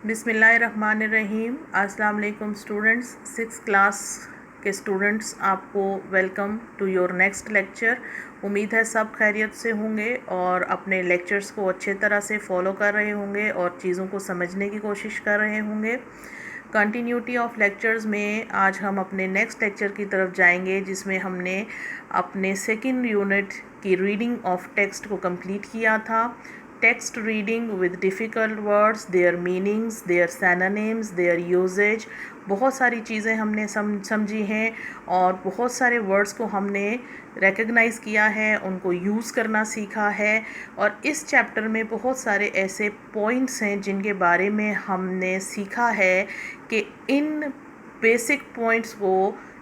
बिस्मिल्लाहिर्रहमानिर्रहीम। अस्सलाम वालेकुम स्टूडेंट्स। 6th क्लास के स्टूडेंट्स, आपको welcome to your next lecture. उम्मीद है सब खैरियत से होंगे और अपने लेक्चर्स को अच्छे तरह से फॉलो कर रहे होंगे और चीज़ों को समझने की कोशिश कर रहे होंगे। कंटिन्यूटी ऑफ लेक्चर्स में आज हम अपने नेक्स्ट लेक्चर की तरफ जाएंगे, जिसमें हमने अपने सेकंड यूनिट की रीडिंग ऑफ टेक्स्ट को कंप्लीट किया था। Text reading with difficult words, their meanings, their synonyms, their usages, बहुत सारी चीज़ें हमने समझी हैं और बहुत सारे वर्ड्स को हमने रिकग्नाइज़ किया है, उनको यूज़ करना सीखा है। और इस चैप्टर में बहुत सारे ऐसे पॉइंट्स हैं जिनके बारे में हमने सीखा है कि इन बेसिक पॉइंट्स को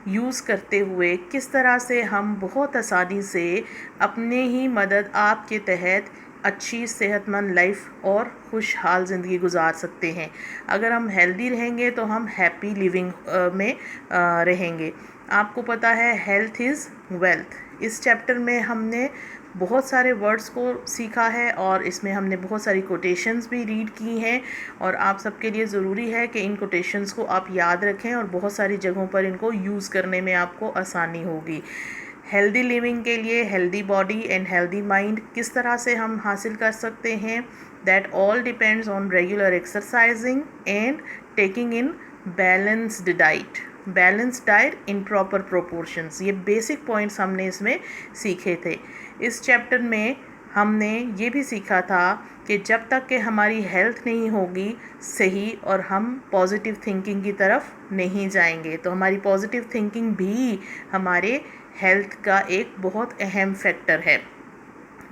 यूज़ करते हुए किस तरह से हम बहुत आसानी से अपने ही मदद आपके तहत अच्छी सेहतमंद लाइफ और खुशहाल ज़िंदगी गुजार सकते हैं। अगर हम हेल्दी रहेंगे तो हम हैप्पी लिविंग में रहेंगे। आपको पता है हेल्थ इज़ वेल्थ। इस चैप्टर में हमने बहुत सारे वर्ड्स को सीखा है और इसमें हमने बहुत सारी कोटेशंस भी रीड की हैं और आप सबके लिए ज़रूरी है कि इन कोटेशंस को आप याद रखें और बहुत सारी जगहों पर इनको यूज़ करने में आपको आसानी होगी। हेल्दी लिविंग के लिए healthy body and healthy mind किस तरह से हम हासिल कर सकते हैं, that all depends on regular exercising and taking in balanced diet in proper proportions. ये बेसिक पॉइंट्स हमने इसमें सीखे थे। इस चैप्टर में हमने ये भी सीखा था कि जब तक कि हमारी हेल्थ नहीं होगी सही और हम पॉजिटिव थिंकिंग की तरफ नहीं जाएंगे, तो हमारी पॉजिटिव थिंकिंग भी हमारे हेल्थ का एक बहुत अहम फैक्टर है।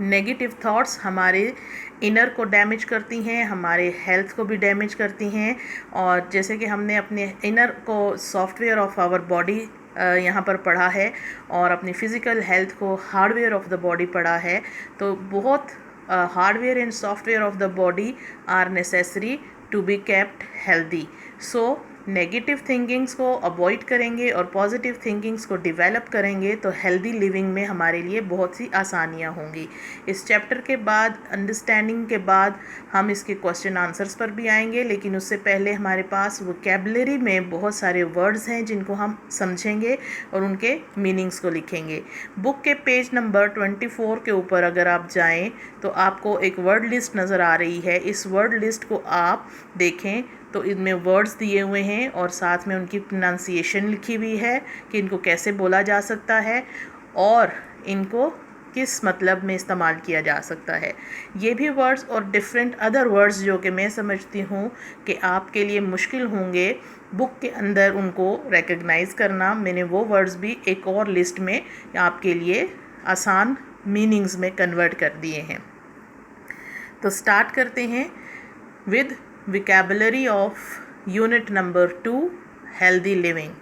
नेगेटिव थॉट्स हमारे इनर को डैमेज करती हैं, हमारे हेल्थ को भी डैमेज करती हैं। और जैसे कि हमने अपने इनर को सॉफ्टवेयर ऑफ आवर बॉडी यहाँ पर पढ़ा है और अपनी फ़िज़िकल हेल्थ को हार्डवेयर ऑफ द बॉडी पढ़ा है, तो बहुत hardware and software of the body are necessary to be kept healthy. So negative thinkings को अवॉइड करेंगे और पॉजिटिव थिंकिंग्स को डेवलप करेंगे तो हेल्दी लिविंग में हमारे लिए बहुत सी आसानियाँ होंगी। इस चैप्टर के बाद अंडरस्टैंडिंग के बाद हम इसके क्वेश्चन आंसर्स पर भी आएंगे, लेकिन उससे पहले हमारे पास वोकैबुलरी में बहुत सारे वर्ड्स हैं जिनको हम समझेंगे और उनके मीनिंग्स को लिखेंगे। बुक के पेज नंबर 24 के ऊपर अगर आप जाएँ तो आपको एक वर्ड लिस्ट नज़र आ रही है। इस वर्ड लिस्ट को आप देखें तो इनमें वर्ड्स दिए हुए हैं और साथ में उनकी प्रोनाउंसिएशन लिखी हुई है कि इनको कैसे बोला जा सकता है और इनको किस मतलब में इस्तेमाल किया जा सकता है। ये भी वर्ड्स और डिफरेंट अदर वर्ड्स जो कि मैं समझती हूँ कि आपके लिए मुश्किल होंगे बुक के अंदर उनको रिकग्नाइज़ करना, मैंने वो वर्ड्स भी एक और लिस्ट में आपके लिए आसान मीनिंग्स में कन्वर्ट कर दिए हैं। तो स्टार्ट करते हैं with vocabulary of unit number 2 healthy living.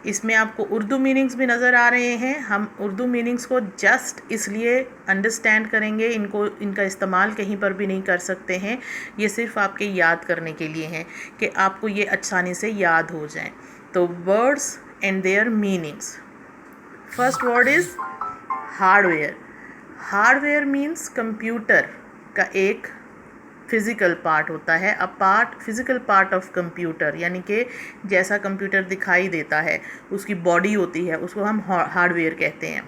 इसमें आपको उर्दू मीनिंग्स भी नज़र आ रहे हैं। हम उर्दू मीनिंग्स को जस्ट इसलिए अंडरस्टैंड करेंगे, इनका इस्तेमाल कहीं पर भी नहीं कर सकते हैं। ये सिर्फ आपके याद करने के लिए हैं कि आपको ये आसानी से याद हो जाए। तो words and there meanings. First word is hardware. Hardware means computer का एक फिज़िकल पार्ट होता है, फिज़िकल पार्ट ऑफ कंप्यूटर, यानी कि जैसा कंप्यूटर दिखाई देता है उसकी बॉडी होती है, उसको हम हार्डवेयर कहते हैं।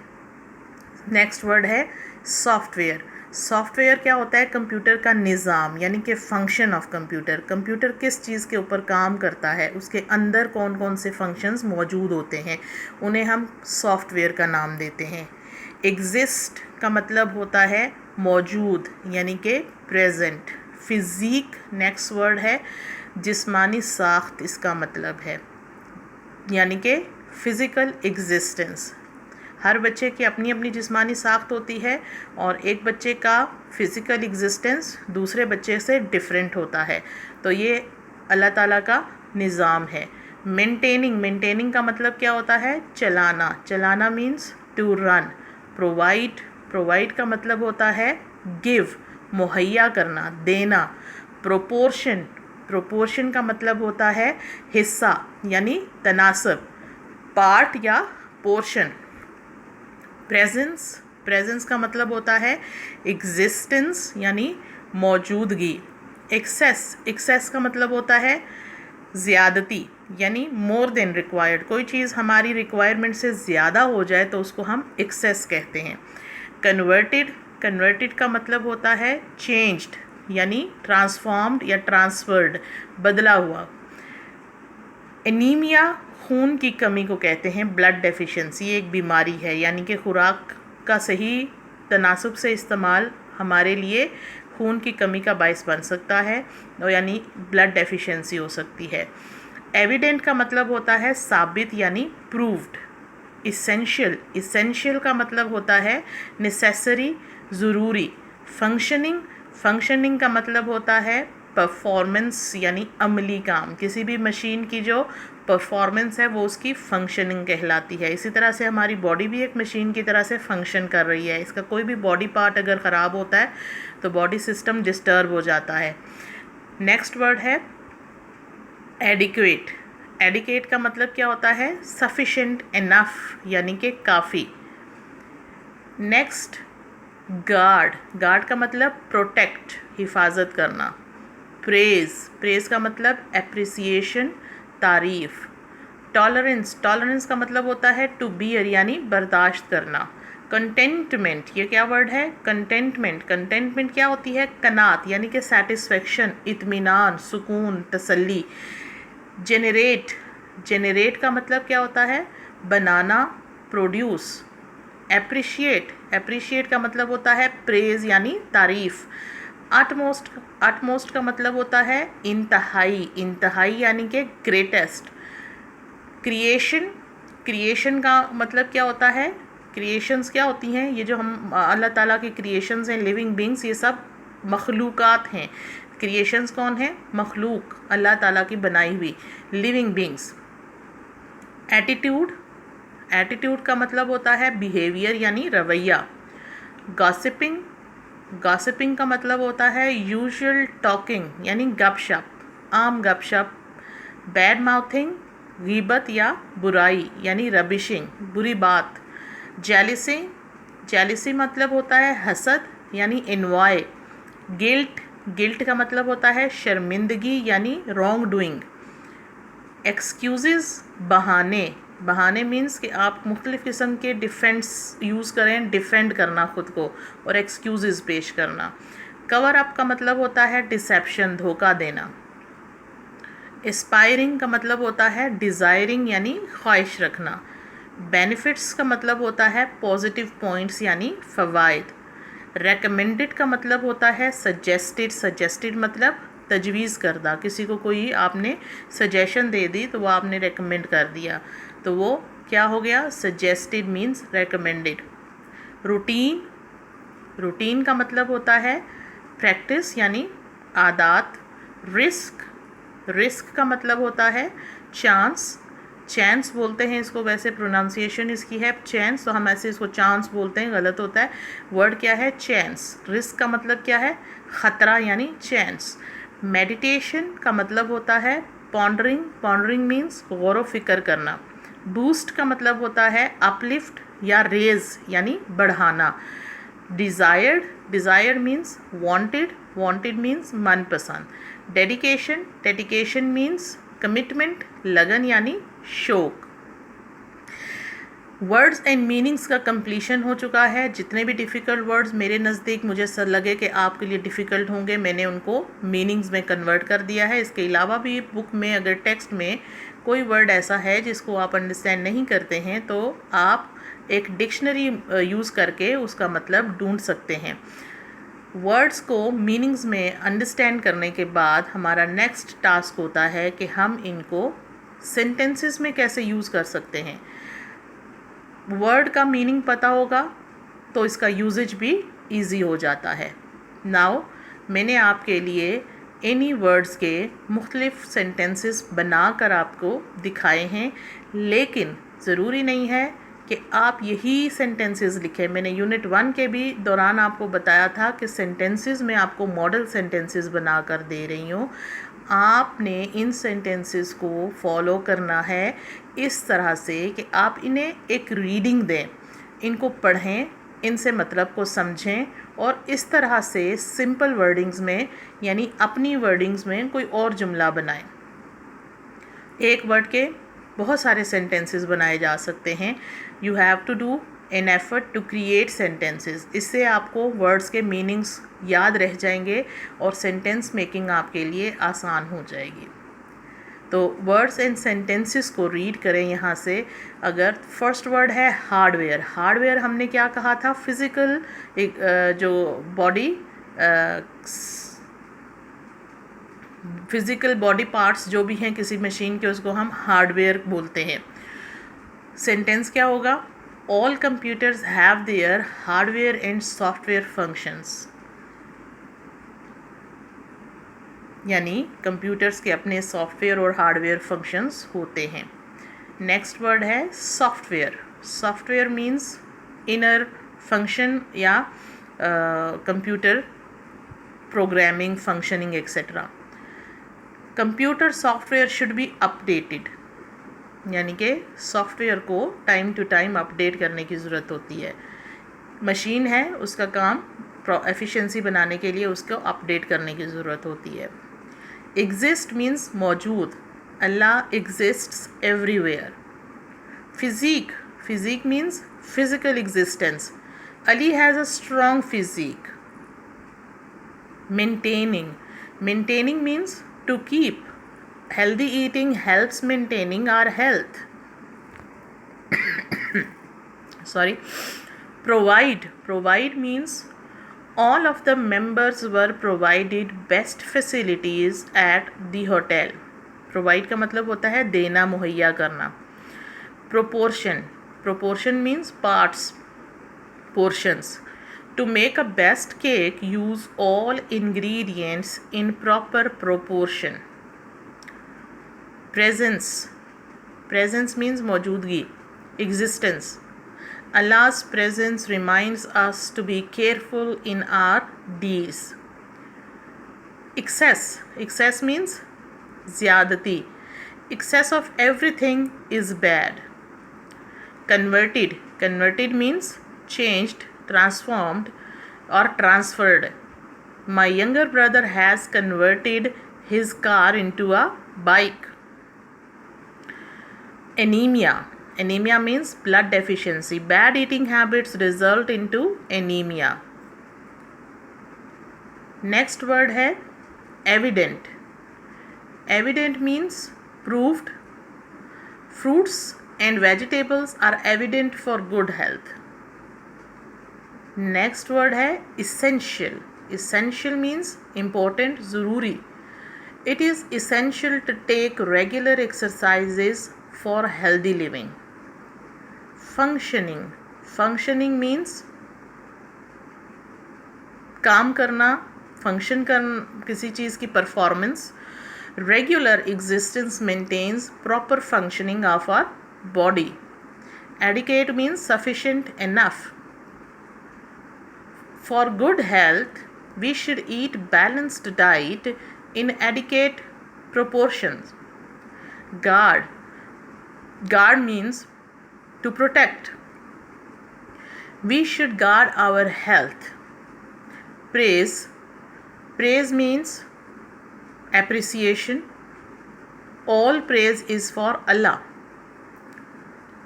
नेक्स्ट वर्ड है सॉफ्टवेयर। सॉफ्टवेयर क्या होता है? कंप्यूटर का निज़ाम, यानी कि फंक्शन ऑफ कंप्यूटर। कंप्यूटर किस चीज़ के ऊपर काम करता है, उसके अंदर कौन कौन से फंक्शंस मौजूद होते हैं, उन्हें हम सॉफ्टवेयर का नाम देते हैं। एग्जिस्ट का मतलब होता है मौजूद, यानी कि प्रेजेंट। फिज़ीक नेक्स्ट वर्ड है। जिस्मानी साख्त इसका मतलब है, यानी कि फ़िज़िकल एग्जिस्टेंस। हर बच्चे की अपनी अपनी जिस्मानी साख्त होती है और एक बच्चे का फ़िज़िकल एग्जिस्टेंस दूसरे बच्चे से डिफरेंट होता है, तो ये अल्लाह ताला का निज़ाम है। मेंटेनिंग का मतलब क्या होता है? चलाना मीन्स टू रन। प्रोवाइड का मतलब होता है गिव, मुहैया करना, देना। प्रोपोर्शन का मतलब होता है हिस्सा, यानी तनासब, पार्ट या पोर्शन। प्रेजेंस का मतलब होता है एग्जिस्टेंस, यानी मौजूदगी। एक्सेस का मतलब होता है ज़्यादती, यानी मोर देन रिक्वायर्ड। कोई चीज़ हमारी रिक्वायरमेंट से ज़्यादा हो जाए तो उसको हम एक्सेस कहते हैं। कन्वर्टेड का मतलब होता है चेंज्ड, यानी ट्रांसफॉर्म्ड या ट्रांसफर्ड, बदला हुआ। एनीमिया खून की कमी को कहते हैं ब्लड डेफिशिएंसी, एक बीमारी है, यानी कि खुराक का सही तनासुब से इस्तेमाल हमारे लिए खून की कमी का बायस बन सकता है, और यानी ब्लड डेफिशिएंसी हो सकती है। एविडेंट का मतलब होता है साबित यानी प्रूव्ड। इसेंशियल का मतलब होता है नेसेसरी, ज़रूरी। फंक्शनिंग का मतलब होता है परफॉर्मेंस यानी अमली काम। किसी भी मशीन की जो परफॉर्मेंस है वो उसकी फंक्शनिंग कहलाती है। इसी तरह से हमारी बॉडी भी एक मशीन की तरह से फंक्शन कर रही है। इसका कोई भी बॉडी पार्ट अगर ख़राब होता है तो बॉडी सिस्टम डिस्टर्ब हो जाता है। नेक्स्ट वर्ड है एडिक्वेट। एडिक्वेट का मतलब क्या होता है सफिशेंट, इनफ, यानी कि काफ़ी। नेक्स्ट गार्ड का मतलब प्रोटेक्ट, हिफाजत करना। प्रेज़ का मतलब एप्रिसिएशन, तारीफ़। टॉलरेंस का मतलब होता है टू बियर, यानी बर्दाश्त करना। कंटेंटमेंट, ये क्या वर्ड है कंटेंटमेंट क्या होती है कनात, यानी कि सेटिस्फेक्शन, इत्मीनान, सुकून, तसल्ली। जेनरेट का मतलब क्या होता है बनाना, प्रोड्यूस। एप्रिशिएट का मतलब होता है प्रेज़ यानी तारीफ़। अटमोस्ट का मतलब होता है इंतहाई यानी कि ग्रेटेस्ट। क्रिएशन का मतलब क्या होता है क्रिएशंस क्या होती हैं, ये जो हम अल्लाह ताला की क्रिएशंस हैं, लिविंग बींग्स, ये सब मखलूक़ात हैं। क्रिएशंस कौन है मखलूक, अल्लाह ताला की बनाई हुई लिविंग बींग्स। एटीट्यूड का मतलब होता है बिहेवियर यानी रवैया। गॉसिपिंग का मतलब होता है यूजुअल टॉकिंग यानी गपशप, आम गपशप। बैड माउथिंग गीबत या बुराई यानी रबिशिंग, बुरी बात। जेलिसी मतलब होता है हसद यानी इन्वाय। गिल्ट का मतलब होता है शर्मिंदगी यानी रॉन्ग डूइंग। एक्सक्यूज़ बहाने मीन्स कि आप मुख्तलिफ़ किस्म के डिफेंस यूज़ करें, डिफेंड करना ख़ुद को, और एक्सक्यूज़ पेश करना। कवर अप का मतलब होता है डिसेप्शन, धोखा देना। एस्पायरिंग का मतलब होता है डिज़ायरिंग यानी ख्वाहिश रखना। बेनिफिट्स का मतलब होता है पॉजिटिव पॉइंट्स यानी फ़वाइद। रेकमेंडेड का मतलब होता है सजेस्टेड मतलब तजवीज़ करदा, किसी को कोई आपने सजेशन दे दी तो वो आपने रेकमेंड कर दिया, तो वो क्या हो गया सजेस्टेड मीन्स रेकमेंडेड। रूटीन का मतलब होता है प्रैक्टिस यानी आदात। रिस्क का मतलब होता है चांस बोलते हैं इसको, वैसे प्रोनाउंसिएशन इसकी है चांस, तो हम ऐसे इसको चांस बोलते हैं, गलत होता है। वर्ड क्या है चांस। रिस्क का मतलब क्या है ख़तरा यानी चांस। मेडिटेशन का मतलब होता है पॉन्डरिंग मीन्स गौर व फिक्र करना। बूस्ट का मतलब होता है अपलिफ्ट या रेज यानी बढ़ाना। डिज़ायर्ड मीन्स वांटेड मीन्स मनपसंद। डेडिकेशन मीन्स कमिटमेंट, लगन यानी शौक। वर्ड्स एंड मीनिंग्स का कंप्लीशन हो चुका है। जितने भी डिफ़िकल्ट वर्ड्स मेरे नज़दीक मुझे लगे कि आपके लिए डिफ़िकल्ट होंगे, मैंने उनको मीनिंग्स में कन्वर्ट कर दिया है। इसके अलावा भी बुक में अगर टेक्स्ट में कोई वर्ड ऐसा है जिसको आप अंडरस्टैंड नहीं करते हैं तो आप एक डिक्शनरी यूज़ करके उसका मतलब ढूंढ सकते हैं। वर्ड्स को मीनिंग्स में अंडरस्टैंड करने के बाद हमारा नेक्स्ट टास्क होता है कि हम इनको सेंटेंसेस में कैसे यूज़ कर सकते हैं। वर्ड का मीनिंग पता होगा तो इसका यूजेज भी इजी हो जाता है। नाउ मैंने आपके लिए इन्हीं वर्ड्स के मुख्तलिफ सेंटेंसेस बनाकर आपको दिखाए हैं, लेकिन ज़रूरी नहीं है कि आप यही सेंटेंसेस लिखें। मैंने यूनिट 1 के भी दौरान आपको बताया था कि सेंटेंसेस में आपको मॉडल सेंटेंसेस बनाकर दे रही हूँ। आपने इन सेंटेंसेस को फॉलो करना है इस तरह से कि आप इन्हें एक रीडिंग दें, इनको पढ़ें, इनसे मतलब को समझें और इस तरह से सिंपल वर्डिंग्स में यानी अपनी वर्डिंग्स में कोई और जुमला बनाएं। एक वर्ड के बहुत सारे सेंटेंसेस बनाए जा सकते हैं। You have to do an effort to create sentences. इससे आपको वर्ड्स के मीनिंग्स याद रह जाएंगे और सेंटेंस मेकिंग आपके लिए आसान हो जाएगी। तो वर्ड्स एंड सेंटेंसेस को रीड करें यहाँ से। अगर फर्स्ट वर्ड है हार्डवेयर। हार्डवेयर हमने क्या कहा था? फिज़िकल जो बॉडी फिज़िकल बॉडी पार्ट्स जो भी हैं किसी मशीन के, उसको हम हार्डवेयर बोलते हैं। सेंटेंस क्या होगा? All computers have their hardware and software functions. यानी कंप्यूटर्स के अपने सॉफ्टवेयर और हार्डवेयर फंक्शंस होते हैं। नेक्स्ट वर्ड है software. Software means inner function या computer programming, functioning etcetera. Computer software should be updated, यानी कि सॉफ्टवेयर को टाइम टू टाइम अपडेट करने की ज़रूरत होती है। मशीन है, उसका काम एफिशिएंसी बनाने के लिए उसको अपडेट करने की ज़रूरत होती है। एग्जिस्ट मीन्स मौजूद। अल्लाह exists everywhere. Physique, physique means physical existence. Ali has a strong physique. Maintaining, maintaining means to keep. Healthy eating helps maintaining our health. Sorry. Provide, provide means all of the members were provided best facilities at the hotel. Provide का मतलब होता है देना, मुहैया करना। Proportion, proportion means parts, portions. To make a best cake, use all ingredients in proper proportion. Presence, presence means मौजूदगी, existence. Allah's presence reminds us to be careful in our deeds. Excess, excess means ज़्यादती. Excess of everything is bad. Converted, converted means changed, transformed or transferred. My younger brother has converted his car into a bike. Anemia, anemia means blood deficiency. Bad eating habits result into anemia. Next word है evident. Evident means proved. Fruits and vegetables are evident for good health. Next word है essential. Essential means important, ज़रूरी. It is essential to take regular exercises for healthy living. Functioning, functioning means काम करना, function करना, किसी चीज़ की performance. Regular existence maintains proper functioning of our body. Adequate means sufficient, enough. For good health, we should eat balanced diet in adequate proportions. Guard, guard means to protect. We should guard our health. Praise, praise means appreciation. All praise is for Allah.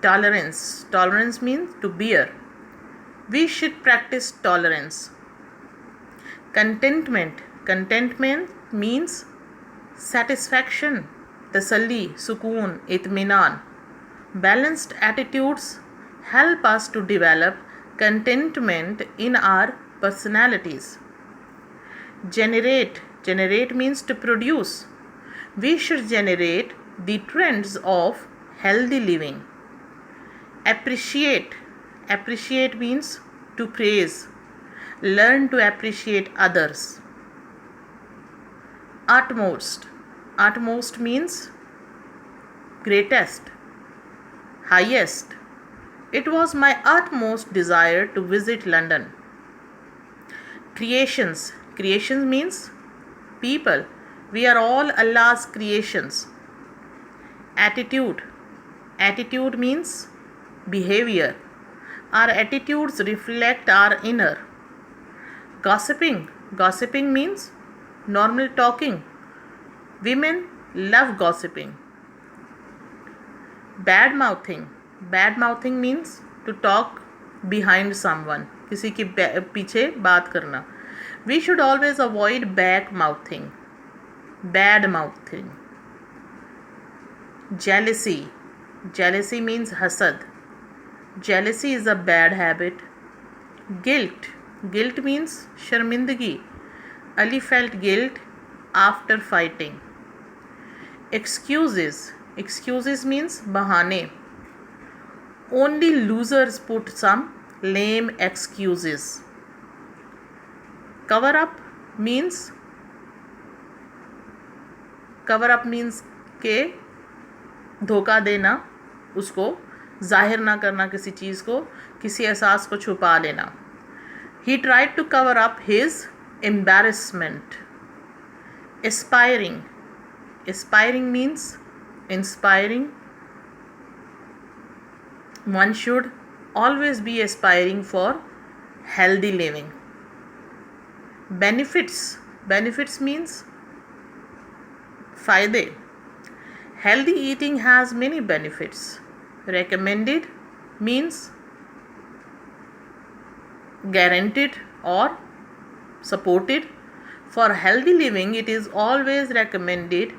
Tolerance, tolerance means to bear. We should practice tolerance. Contentment, contentment means satisfaction, tasalli, sukoon, itminan. Balanced attitudes help us to develop contentment in our personalities. Generate, generate means to produce. We should generate the trends of healthy living. Appreciate, appreciate means to praise. Learn to appreciate others. Utmost, utmost means greatest, highest. It was my utmost desire to visit London. Creations, creations means people. We are all Allah's creations. Attitude, attitude means behavior. Our attitudes reflect our inner. Gossiping means normal talking. Women love gossiping. Bad mouthing means to talk behind someone, किसी के पीछे बात करना. We should always avoid bad mouthing. Jealousy means hasad. Jealousy is a bad habit. Guilt means sharmindagi. Ali felt guilt after fighting. Excuses means bahane. Only losers put some lame excuses. Cover up means के धोखा देना, उसको जाहिर ना करना, किसी चीज़ को, किसी एहसास को छुपा लेना. He tried to cover up his embarrassment. Aspiring means inspiring. One should always be aspiring for healthy living. Benefits means फायदे. Healthy eating has many benefits. Recommended means guaranteed or supported. For healthy living, it is always recommended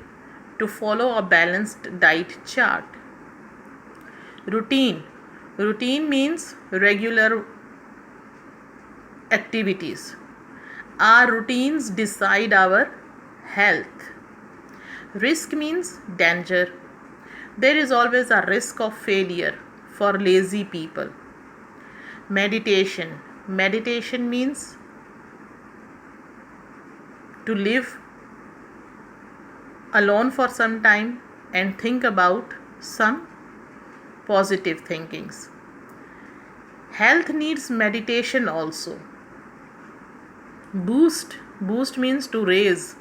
to follow a balanced diet chart. Routine means regular activities. Our routines decide our health. Risk means danger. There is always a risk of failure for lazy people. Meditation means to live alone for some time and think about some positive thinkings. Health needs meditation also. Boost means to raise,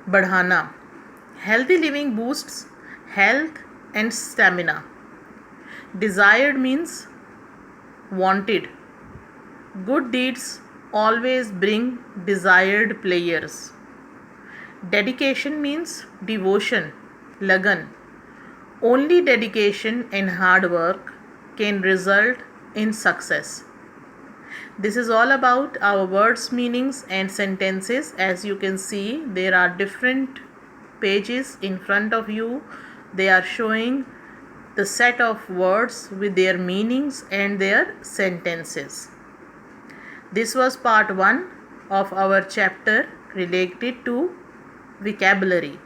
बढ़ाना. Healthy living boosts health and stamina. Desired means wanted. Good deeds always bring desired players. Dedication means devotion, lagan. Only dedication and hard work can result in success. This is all about our words, meanings and sentences. As you can see, there are different pages in front of you. They are showing the set of words with their meanings and their sentences. This was part 1 of our chapter related to vocabulary.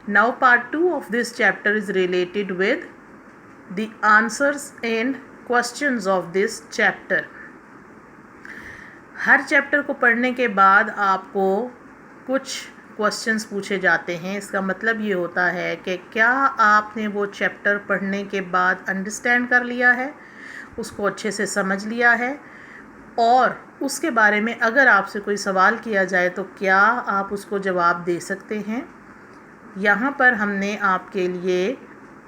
Now part 2 of this chapter is related with the answers and questions of this chapter. Her chapter को पढ़ने के बाद आपको कुछ questions पूछे जाते हैं. इसका मतलब ये होता है कि क्या आपने वो चैप्टर पढ़ने के बाद अंडरस्टैंड कर लिया है, उसको अच्छे से समझ लिया है, और उसके बारे में अगर आपसे कोई सवाल किया जाए तो क्या आप उसको जवाब दे सकते हैं. यहाँ पर हमने आपके लिए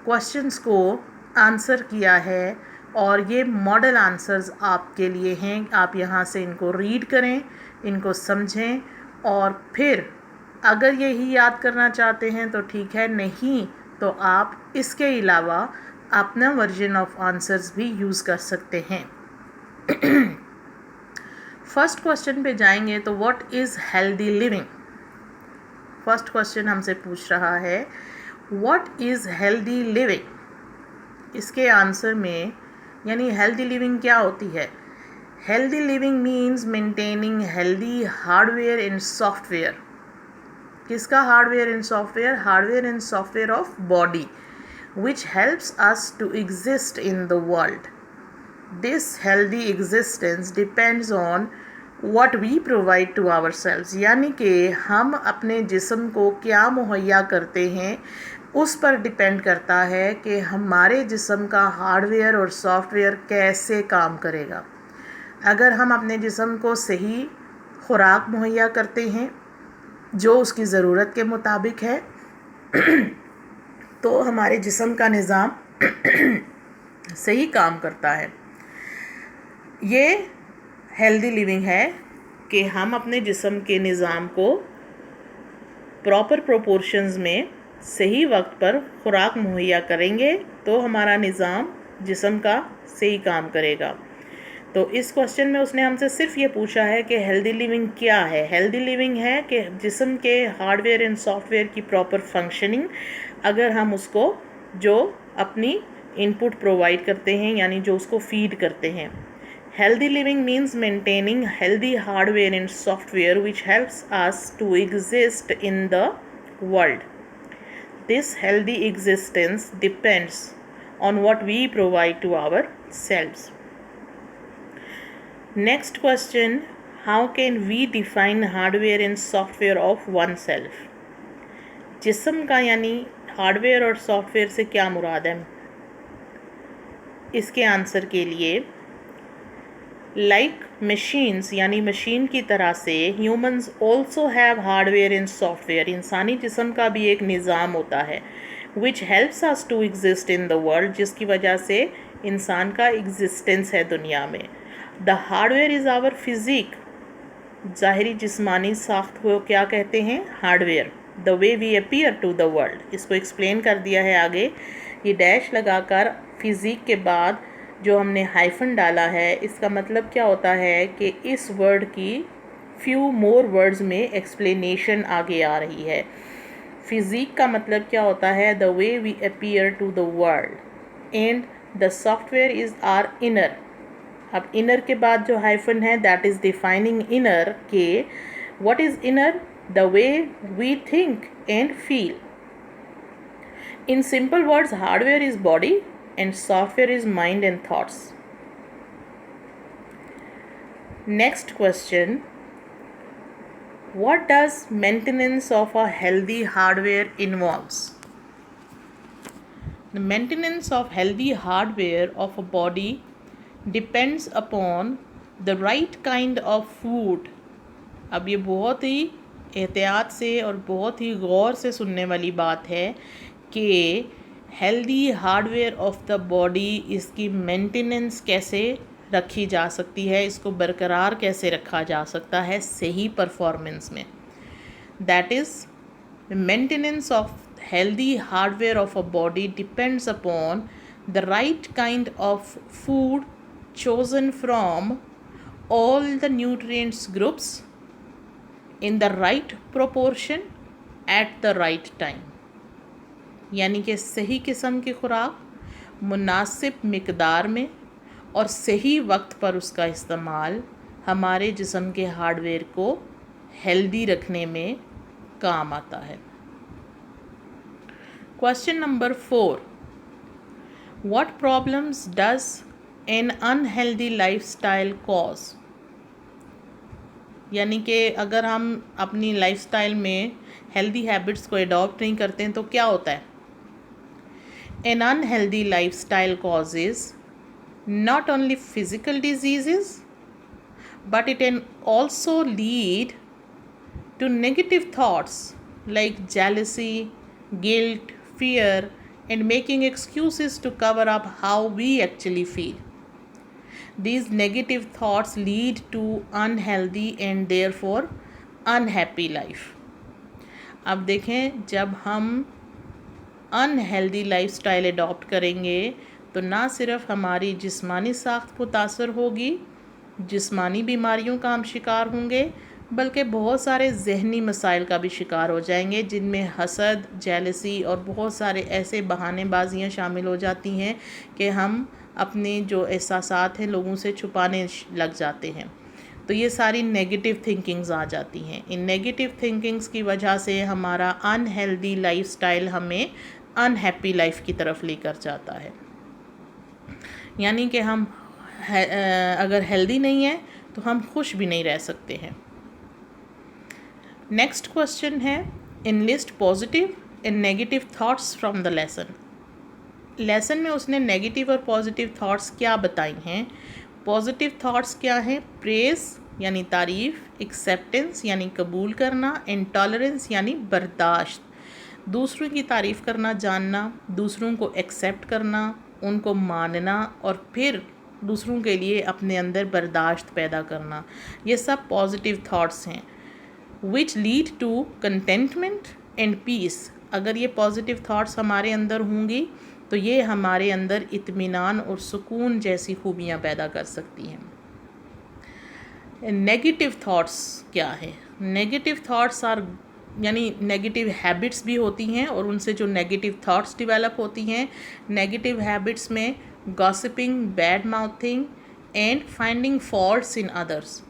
क्वेश्चंस को आंसर किया है और ये मॉडल आंसर्स आपके लिए हैं. आप यहाँ से इनको रीड करें, इनको समझें और फिर अगर यही याद करना चाहते हैं तो ठीक है, नहीं तो आप इसके अलावा अपना वर्जन ऑफ आंसर्स भी यूज़ कर सकते हैं. फर्स्ट क्वेश्चन पे जाएंगे तो what is healthy living. First question हमसे पूछ रहा है व्हाट इज़ हेल्दी लिविंग. इसके आंसर में यानी हेल्दी लिविंग क्या होती है. Healthy living means maintaining healthy hardware and software. किसका hardware and software. Hardware and software of body which helps us to exist in the world. This healthy existence depends on what we provide to ourselves. यानी कि हम अपने जिस्म को क्या मुहैया करते हैं उस पर डिपेंड करता है कि हमारे जिस्म का हार्डवेयर और सॉफ्टवेयर कैसे काम करेगा. अगर हम अपने जिस्म को सही खुराक मुहैया करते हैं जो उसकी ज़रूरत के मुताबिक है तो हमारे जिस्म का निज़ाम सही काम करता है. ये हेल्दी लिविंग है कि हम अपने जिस्म के निज़ाम को प्रॉपर प्रोपोर्शंस में सही वक्त पर खुराक मुहैया करेंगे तो हमारा निज़ाम जिस्म का सही काम करेगा। तो इस क्वेश्चन में उसने हमसे सिर्फ ये पूछा है कि हेल्दी लिविंग क्या है। हेल्दी लिविंग है कि जिस्म के हार्डवेयर एंड सॉफ्टवेयर की प्रॉपर फंक्शनिंग, अगर हम उसको जो अपनी इनपुट प्रोवाइड करते हैं यानी जो उसको फीड करते हैं। Healthy living means maintaining healthy hardware and software which helps us to exist in the world. This healthy existence depends on what we provide to ourselves. Next question, how can we define hardware and software of oneself? जिस्म का यानी hardware और software से क्या मुराद है? इसके answer के लिए लाइक मशीन्स यानी मशीन की तरह से humans also have hardware and software, इंसानी जिस्म का भी एक निज़ाम होता है which helps us to exist in the world, जिसकी वजह से इंसान का एग्जिस्टेंस है दुनिया में। The hardware is our physique, ज़ाहिरी जिस्मानी साख्त को क्या कहते हैं? Hardware. The way we appear to the world, इसको एक्सप्लेन कर दिया है आगे। ये डैश लगाकर फिजिक के बाद जो हमने हाइफन डाला है, इसका मतलब क्या होता है कि इस वर्ड की फ्यू मोर वर्ड्स में एक्सप्लेनेशन आगे आ रही है। फिजिक का मतलब क्या होता है? The way we appear to the world and the software is our inner. अब इनर के बाद जो हाइफन है दैट इज़ डिफाइनिंग इनर के what is inner? The way we think and feel. In simple words hardware is body and software is mind and thoughts. Next question, what does maintenance of a healthy hardware involves? The maintenance of healthy hardware of a body depends upon the right kind of food. अब ये बहुत ही एहतियात से और बहुत ही गौर से सुनने वाली बात है कि healthy hardware of the body, इसकी मेंटेनेंस कैसे रखी जा सकती है, इसको बरकरार कैसे रखा जा सकता है सही परफॉर्मेंस में। That is maintenance of healthy hardware of a body depends upon the right kind of food chosen from all the nutrients groups in the right proportion at the right time, यानी कि सही किस्म की खुराक मुनासिब मिकदार में और सही वक्त पर उसका इस्तेमाल हमारे जिस्म के हार्डवेयर को हेल्दी रखने में काम आता है। Question number 4, what problems does N unhealthy lifestyle cause? यानी कि अगर हम अपनी लाइफस्टाइल में हेल्दी हैबिट्स को अडॉप्ट नहीं करते हैं तो क्या होता है? N unhealthy lifestyle causes not only physical diseases but it can also lead to negative thoughts like jealousy, guilt, fear and making excuses to cover up how we actually feel. These negative thoughts lead to unhealthy and therefore unhappy life. अब देखें, जब हम unhealthy lifestyle adopt करेंगे तो ना सिर्फ हमारी जिस्मानी साख्त मुतासर होगी, जिस्मानी बीमारियों का हम शिकार होंगे, बल्कि बहुत सारे जहनी मसाइल का भी शिकार हो जाएंगे, जिनमें हसद, जेलसी और बहुत सारे ऐसे बहानेबाजियाँ शामिल हो जाती हैं कि हम अपने जो एहसासात हैं लोगों से छुपाने लग जाते हैं। तो ये सारी नेगेटिव थिंकिंग्स आ जाती हैं। इन नेगेटिव थिंकिंग्स की वजह से हमारा अनहेल्दी लाइफस्टाइल हमें अनहैप्पी लाइफ की तरफ लेकर जाता है। यानी कि हम अगर हेल्दी नहीं है तो हम खुश भी नहीं रह सकते हैं। नेक्स्ट क्वेश्चन है, enlist positive and negative thoughts from the lesson. Lesson में उसने नेगेटिव और पॉजिटिव थॉट्स क्या बताई हैं। पॉजिटिव थॉट्स क्या हैं? प्रेज यानी तारीफ़, एक्सेप्टेंस यानी कबूल करना, इंटॉलरेंस यानी बर्दाश्त, दूसरों की तारीफ़ करना जानना, दूसरों को एक्सेप्ट करना, उनको मानना और फिर दूसरों के लिए अपने अंदर बर्दाश्त पैदा करना, ये सब पॉजिटिव थॉट्स हैं। Which lead to contentment and peace, अगर ये पॉजिटिव थॉट्स हमारे अंदर होंगी तो ये हमारे अंदर इत्मीनान और सुकून जैसी खूबियाँ पैदा कर सकती हैं। नेगेटिव थॉट्स क्या है? नेगेटिव थॉट्स आर यानी नेगेटिव हैबिट्स भी होती हैं और उनसे जो नेगेटिव थॉट्स डेवलप होती हैं। नेगेटिव हैबिट्स में gossiping, bad mouthing and finding faults in others,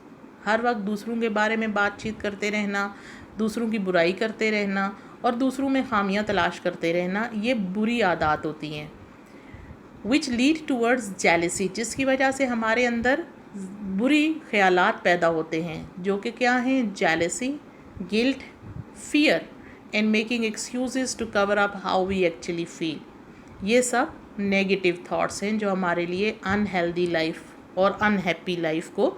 हर वक्त दूसरों के बारे में बातचीत करते रहना, दूसरों की बुराई करते रहना और दूसरों में खामियां तलाश करते रहना, ये बुरी आदत होती हैं। विच लीड टूवर्ड्स जेलसी, जिसकी वजह से हमारे अंदर बुरी ख्यालात पैदा होते हैं, जो कि क्या हैं? Jealousy, guilt, fear and making excuses to cover up how we actually feel. ये सब नेगेटिव थॉट्स हैं जो हमारे लिए अनहेल्दी लाइफ और अनहैप्पी लाइफ को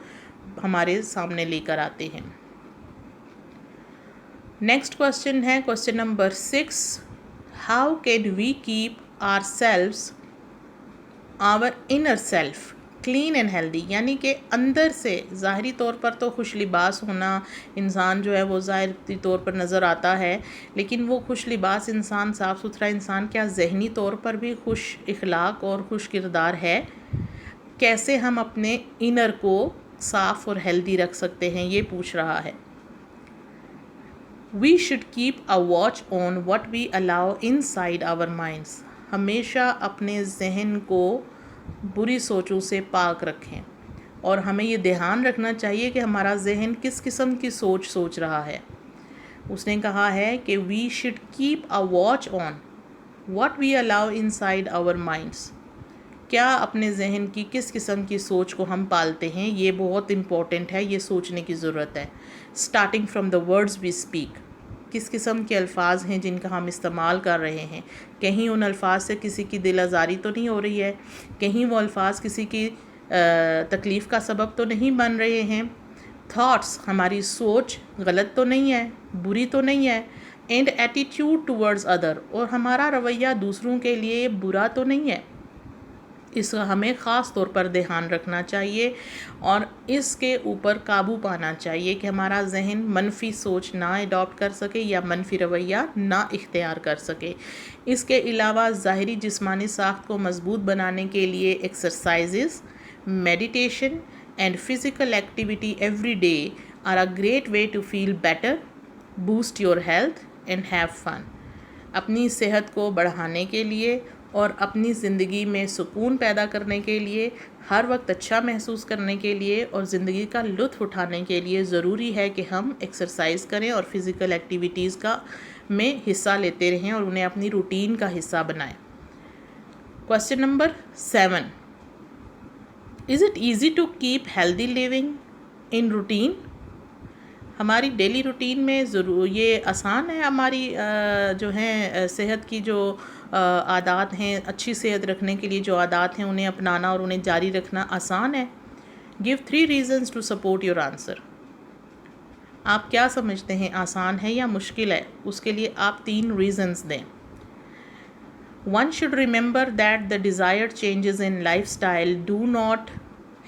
हमारे सामने लेकर आते हैं। नेक्स्ट क्वेश्चन है question number 6, how can we keep ourselves, our inner self clean and healthy, यानी कि अंदर से ज़ाहरी तौर पर तो खुश लिबास होना इंसान जो है वो ज़ाहरी तौर पर नज़र आता है, लेकिन वो खुश लिबास इंसान, साफ़ सुथरा इंसान क्या ज़हनी तौर पर भी खुश इखलाक और खुश किरदार है? कैसे हम अपने इनर को साफ़ और हेल्दी रख सकते हैं, ये पूछ रहा है। We should keep a watch on what we allow inside our minds, हमेशा अपने जहन को बुरी सोचों से पाक रखें और हमें ये ध्यान रखना चाहिए कि हमारा जहन किस किस्म की सोच रहा है। उसने कहा है कि we should keep a watch on what we allow inside our minds, क्या अपने जहन की किस किस्म की सोच को हम पालते हैं, ये बहुत इम्पॉर्टेंट है, ये सोचने की ज़रूरत है। Starting from the words we speak, किस किस्म के अल्फाज हैं जिनका हम इस्तेमाल कर रहे हैं, कहीं उन अल्फाज से किसी की दिल आज़ारी तो नहीं हो रही है, कहीं वो अल्फाज किसी की तकलीफ़ का सबब तो नहीं बन रहे हैं। थॉट्स, हमारी सोच गलत तो नहीं है, बुरी तो नहीं है। एंड एटीट्यूड टूवर्ड्स अदर, और हमारा रवैया दूसरों के लिए बुरा तो नहीं है। इसका हमें ख़ास तौर पर ध्यान रखना चाहिए और इसके ऊपर काबू पाना चाहिए कि हमारा जहन मनफी सोच ना अडॉप्ट कर सके या मनफी रवैया ना इख्तियार कर सके। इसके अलावा ज़ाहिरी जिस्मानी साख्त को मजबूत बनाने के लिए exercises, meditation and physical activity every day are a great way to feel better, boost your health and have fun. अपनी सेहत को बढ़ाने के लिए और अपनी ज़िंदगी में सुकून पैदा करने के लिए, हर वक्त अच्छा महसूस करने के लिए और ज़िंदगी का लुत्फ़ उठाने के लिए ज़रूरी है कि हम एक्सरसाइज करें और फिज़िकल एक्टिविटीज़ का में हिस्सा लेते रहें और उन्हें अपनी रूटीन का हिस्सा बनाएं। Question number 7, is it easy to keep healthy living in routine, हमारी डेली रूटीन में ज़रूर ये आसान है, हमारी जो हैं सेहत की जो आदात हैं, अच्छी सेहत रखने के लिए जो आदात हैं उन्हें अपनाना और उन्हें जारी रखना आसान है। Give 3 reasons to support your answer, आप क्या समझते हैं, आसान है या मुश्किल है? उसके लिए आप 3 रीज़न्स दें। 1 should remember that the desired changes in lifestyle do not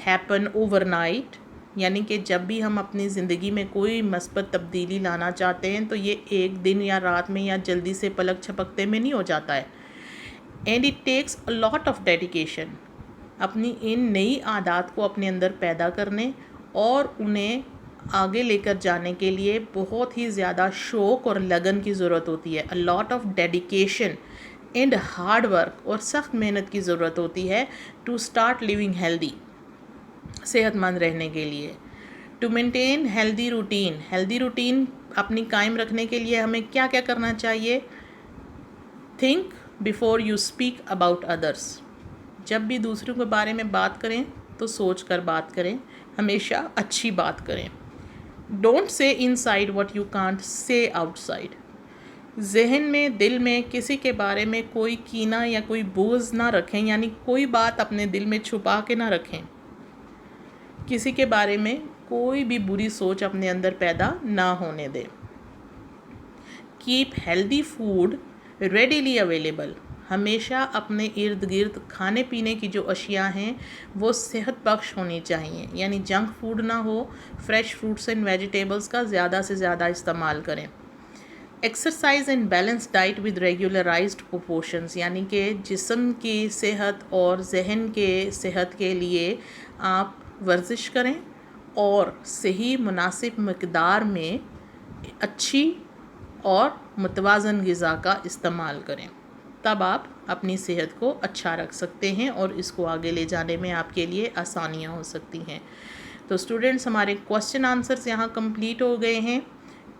happen overnight, यानी कि जब भी हम अपनी ज़िंदगी में कोई मस्बत तब्दीली लाना चाहते हैं तो ये एक दिन या रात में या जल्दी से पलक झपकते में नहीं हो जाता है। And it takes a lot of dedication, अपनी इन नई आदत को अपने अंदर पैदा करने और उन्हें आगे लेकर जाने के लिए बहुत ही ज़्यादा शौक़ और लगन की ज़रूरत होती है। अ lot of dedication and hard work, और सख्त मेहनत की ज़रूरत होती है टू स्टार्ट लिविंग हेल्दी, सेहतमंद रहने के लिए। To maintain healthy routine, healthy routine अपनी कायम रखने के लिए हमें क्या क्या करना चाहिए? Think before you speak about others, जब भी दूसरों के बारे में बात करें तो सोच कर बात करें, हमेशा अच्छी बात करें। Don't say inside what you can't say outside, जहन में, दिल में किसी के बारे में कोई कीना या कोई बोझ ना रखें, यानी कोई बात अपने दिल में छुपा के ना रखें, किसी के बारे में कोई भी बुरी सोच अपने अंदर पैदा ना होने दें। Keep healthy food readily available, हमेशा अपने इर्द गिर्द खाने पीने की जो अशिया हैं वो सेहत बख्श होनी चाहिए, यानी जंक फूड ना हो। फ्रेश फ्रूट्स एंड वेजिटेबल्स का ज़्यादा से ज़्यादा इस्तेमाल करें। Exercise and balance diet with regularised proportions, यानी कि जिस्म की सेहत और जहन के सेहत के लिए आप वर्जिश करें और सही मुनासिब मकदार में अच्छी और मुतवाज़न ग़िज़ा का इस्तेमाल करें, तब आप अपनी सेहत को अच्छा रख सकते हैं और इसको आगे ले जाने में आपके लिए आसानियाँ हो सकती हैं। तो स्टूडेंट्स, हमारे क्वेश्चन आंसर्स यहाँ कंप्लीट हो गए हैं।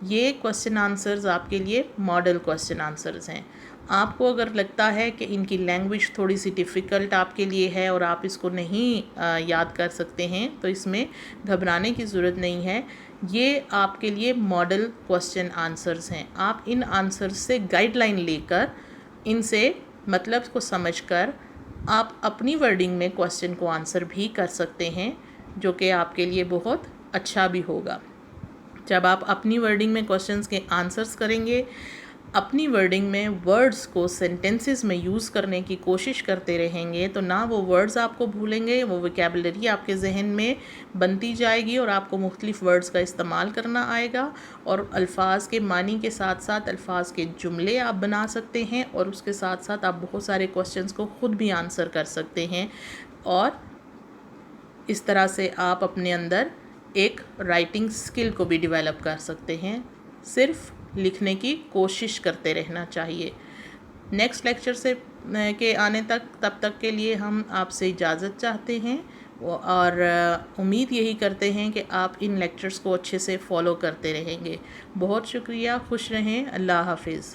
ये क्वेश्चन आंसर्स आपके लिए मॉडल क्वेश्चन आंसर्स हैं। आपको अगर लगता है कि इनकी लैंग्वेज थोड़ी सी डिफ़िकल्ट आपके लिए है और आप इसको नहीं याद कर सकते हैं, तो इसमें घबराने की ज़रूरत नहीं है। ये आपके लिए मॉडल क्वेश्चन आंसर्स हैं। आप इन आंसर्स से गाइडलाइन लेकर इनसे मतलब को समझकर आप अपनी वर्डिंग में क्वेश्चन को आंसर भी कर सकते हैं, जो कि आपके लिए बहुत अच्छा भी होगा। जब आप अपनी वर्डिंग में क्वेश्चंस के आंसर्स करेंगे, अपनी वर्डिंग में वर्ड्स को सेंटेंसेस में यूज़ करने की कोशिश करते रहेंगे, तो ना वो वर्ड्स आपको भूलेंगे, वो वोकैबुलरी आपके जहन में बनती जाएगी और आपको मुख्तलिफ़ वर्ड्स का इस्तेमाल करना आएगा और अल्फाज के मानी के साथ साथ अल्फाज के जुमले आप बना सकते हैं और उसके साथ साथ आप बहुत सारे क्वेश्चंस को ख़ुद भी आंसर कर सकते हैं और इस तरह से आप अपने अंदर एक राइटिंग स्किल को भी डेवलप कर सकते हैं। सिर्फ लिखने की कोशिश करते रहना चाहिए। नेक्स्ट लेक्चर से के आने तब तक के लिए हम आपसे इजाज़त चाहते हैं और उम्मीद यही करते हैं कि आप इन लेक्चर्स को अच्छे से फॉलो करते रहेंगे। बहुत शुक्रिया, खुश रहें, अल्लाह हाफिज़।